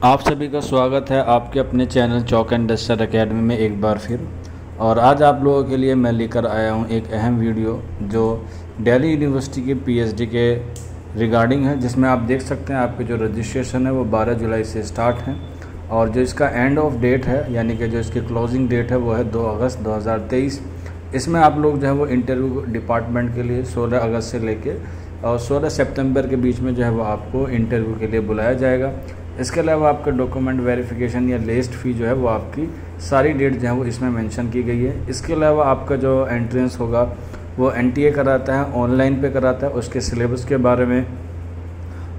आप सभी का स्वागत है आपके अपने channel chalk and duster academy में एक बार फिर। और आज आप लोगों के लिए मैं लेकर आया हूं एक अहम वीडियो जो दिल्ली यूनिवर्सिटी की पीएचडी के रिगार्डिंग है, जिसमें आप देख सकते हैं आपके जो रजिस्ट्रेशन है वो 12 जुलाई से स्टार्ट है और जो इसका एंड ऑफ डेट है यानी कि जो इसकी क्लोजिंग डेट है वो है 2 अगस्त 2023। इसमें आप लोग जो है वो इंटरव्यू डिपार्टमेंट के लिए 16 अगस्त से लेके और 16 सितंबर के बीच में जो है वो आपको इंटरव्यू के लिए बुलाया जाएगा। इसके अलावा आपका डॉक्यूमेंट वेरिफिकेशन या लिस्ट फ़ी जो है वो आपकी सारी डेट जो है वो इसमें मेंशन की गई है। इसके अलावा आपका जो एंट्रेंस होगा वो एनटीए कराता है, ऑनलाइन पे कराता है। उसके सिलेबस के बारे में,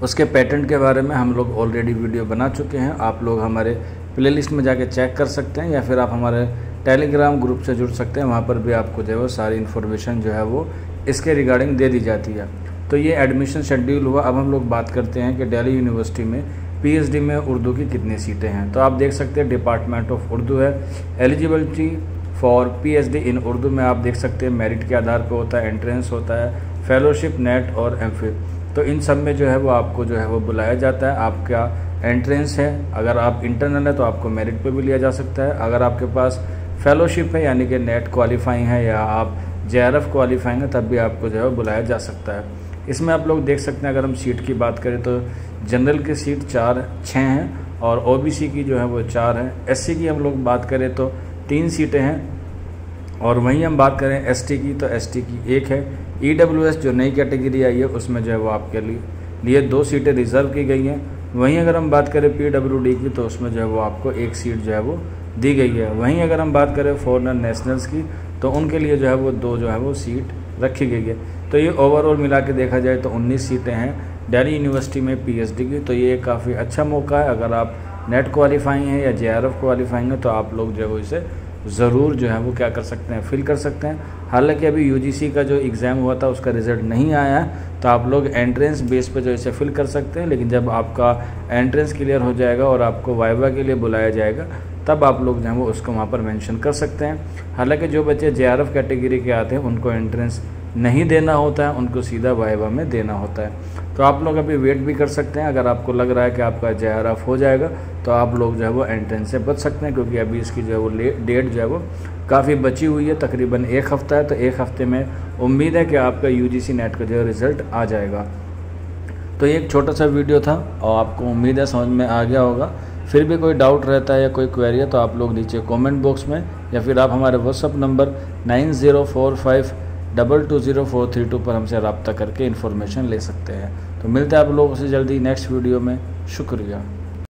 उसके पैटर्न के बारे में हम लोग ऑलरेडी वीडियो बना चुके हैं। आप लोग हमारे प्लेलिस्ट में जाके चेक कर सकते हैं या फिर आप हमारे टेलीग्राम ग्रुप से जुड़ सकते हैं, वहाँ पर भी आपको जो है वो सारी इन्फॉर्मेशन जो है वो इसके रिगार्डिंग दे दी जाती है। तो ये एडमिशन शेड्यूल हुआ। अब हम लोग बात करते हैं कि दिल्ली यूनिवर्सिटी में पीएचडी में उर्दू की कितनी सीटें हैं। तो आप देख सकते हैं डिपार्टमेंट ऑफ उर्दू है। Eligibility for PhD in Urdu में आप देख सकते हैं मेरिट के आधार पर होता है, एंट्रेंस होता है, फेलोशिप, नेट और एमफिल। तो इन सब में जो है वो आपको जो है वो बुलाया जाता है। आपका एंट्रेंस है, अगर आप इंटरनल है तो आपको मेरिट पे भी लिया जा सकता है। अगर आपके पास फेलोशिप है यानी कि नेट क्वालिफाइंग है या आप जेआरएफ क्वालिफाइंग है तब भी आपको जो है वो बुलाया जा सकता है। इसमें आप लोग देख सकते हैं, अगर हम सीट की बात करें तो जनरल की सीट 6 हैं और ओबीसी की जो है वो 4 हैं। एससी की हम लोग बात करें तो 3 सीटें हैं और वहीं हम बात करें एसटी की तो एसटी की 1 है। ईडब्ल्यूएस जो नई कैटेगरी आई है उसमें जो है वो आपके लिए 2 सीटें रिजर्व की गई हैं। वहीं अगर हम बात करें पीडब्ल्यूडी की तो उसमें जो है वो आपको 1 सीट जो है वो दी गई है। वहीं अगर हम बात करें फॉरेनर नेशनल्स की तो उनके लिए जो है वो 2 जो है वो सीट रखी गई है। तो ये ओवरऑल मिला के देखा जाए तो 19 सीटें हैं दिल्ली यूनिवर्सिटी में पीएचडी की। तो ये काफ़ी अच्छा मौका है। अगर आप नेट क्वालिफाइंग हैं या जेआरएफ क्वालिफाइंग है तो आप लोग जो है वो इसे ज़रूर जो है वो क्या कर सकते हैं, फिल कर सकते हैं। हालांकि अभी यूजीसी का जो एग्ज़ाम हुआ था उसका रिज़ल्ट नहीं आया है तो आप लोग एंट्रेंस बेस पे जो इसे फिल कर सकते हैं। लेकिन जब आपका एंट्रेंस क्लियर हो जाएगा और आपको वाइवा के लिए बुलाया जाएगा तब आप लोग जो है वो उसको वहाँ पर मेंशन कर सकते हैं। हालांकि जो बच्चे जेआरएफ कैटेगरी के आते हैं उनको एंट्रेंस नहीं देना होता है, उनको सीधा वाइवा में देना होता है। तो आप लोग अभी वेट भी कर सकते हैं। अगर आपको लग रहा है कि आपका जेआरएफ हो जाएगा तो आप लोग जो है वो एंट्रेंस से बच सकते हैं, क्योंकि अभी इसकी जो है वो डेट जो है वो काफ़ी बची हुई है, तकरीबन 1 हफ़्ता है। तो 1 हफ़्ते में उम्मीद है कि आपका यूजीसी नेट का जो है रिज़ल्ट आ जाएगा। तो ये एक छोटा सा वीडियो था और आपको उम्मीद है समझ में आ गया होगा। फिर भी कोई डाउट रहता है या कोई क्वेरी है तो आप लोग नीचे कमेंट बॉक्स में या फिर आप हमारे व्हाट्सअप नंबर 9045220432 पर हमसे रब्ता करके इन्फॉर्मेशन ले सकते हैं। तो मिलते हैं आप लोगों से जल्दी नेक्स्ट वीडियो में। शुक्रिया।